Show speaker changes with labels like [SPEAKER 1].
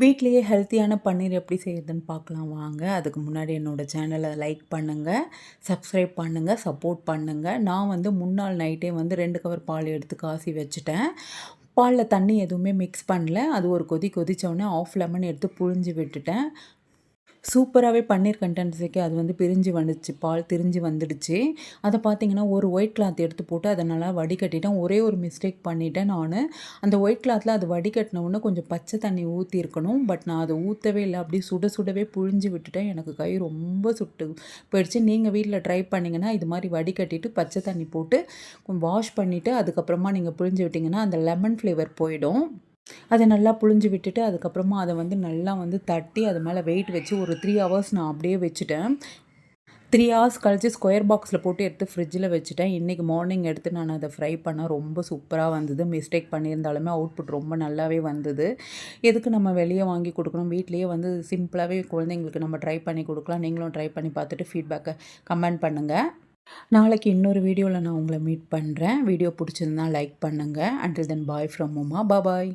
[SPEAKER 1] வீட்லேயே ஹெல்த்தியான பன்னீர் எப்படி செய்யறதுன்னு பார்க்கலாம் வாங்க. அதுக்கு முன்னாடி என்னோடய சேனலை லைக் பண்ணுங்கள், சப்ஸ்கிரைப் பண்ணுங்கள், சப்போர்ட் பண்ணுங்கள். நான் வந்து முன்னாள் நைட்டே வந்து 2 கவர் பால் எடுத்து காசி வச்சுட்டேன். பாலில் தண்ணி எதுவுமே மிக்ஸ் பண்ணல. அது ஒரு கொதி கொதித்தோடனே ஆஃப் லெமன் எடுத்து புழிஞ்சு விட்டுட்டேன். சூப்பராகவே பன்னீர் கன்சிஸ்டன்சிக்கு அது வந்து பிரிஞ்சு வந்துடுச்சு, பால் திரிஞ்சு வந்துடுச்சு. அதை பார்த்தீங்கன்னா ஒரு ஒயிட் கிளாத் எடுத்து போட்டு அதை நல்லா வடிகட்டிட்டேன். ஒரே ஒரு மிஸ்டேக் பண்ணிட்டேன் நான். அந்த ஒயிட் கிளாத்தில் அது வடிகட்டின உடனே கொஞ்சம் பச்சை தண்ணி ஊற்றிருக்கணும். பட் நான் அதை ஊற்றவே இல்லை. அப்படியே சுட சுடவே புழிஞ்சு விட்டுட்டேன். எனக்கு கை ரொம்ப சுட்டு போயிடுச்சு. நீங்கள் வீட்டில் ட்ரை பண்ணிங்கன்னா இது மாதிரி வடிகட்டிட்டு பச்சை தண்ணி போட்டு வாஷ் பண்ணிவிட்டு அதுக்கப்புறமா நீங்கள் புழிஞ்சு விட்டிங்கன்னா அந்த லெமன் ஃப்ளேவர் போயிடும். அதை நல்லா புழிஞ்சு விட்டுட்டு அதுக்கப்புறமா அதை வந்து நல்லா வந்து தட்டி அது மேலே வெயிட் வச்சு ஒரு 3 ஹவர்ஸ் நான் அப்படியே வச்சுட்டேன். 3 ஹவர்ஸ் கழித்து ஸ்கொயர் பாக்ஸில் போட்டு எடுத்து ஃப்ரிட்ஜில் வச்சுட்டேன். இன்றைக்கி மார்னிங் எடுத்து நான் அதை ஃப்ரை பண்ணால் ரொம்ப சூப்பராக வந்தது. மிஸ்டேக் பண்ணியிருந்தாலுமே அவுட்புட் ரொம்ப நல்லாவே வந்தது. எதுக்கு நம்ம வெளியே வாங்கி கொடுக்கணும், வீட்லேயே வந்து சிம்பிளாகவே குழந்தைங்களுக்கு நம்ம ட்ரை பண்ணி கொடுக்கலாம். நீங்களும் ட்ரை பண்ணி பார்த்துட்டு ஃபீட்பேக்கை கமெண்ட் பண்ணுங்கள். நாளைக்கு இன்னொரு வீடியோவில் நான் உங்களை மீட் பண்ணுறேன். வீடியோ பிடிச்சிருந்தா லைக் பண்ணுங்கள். Until then bye from Uma. Bye.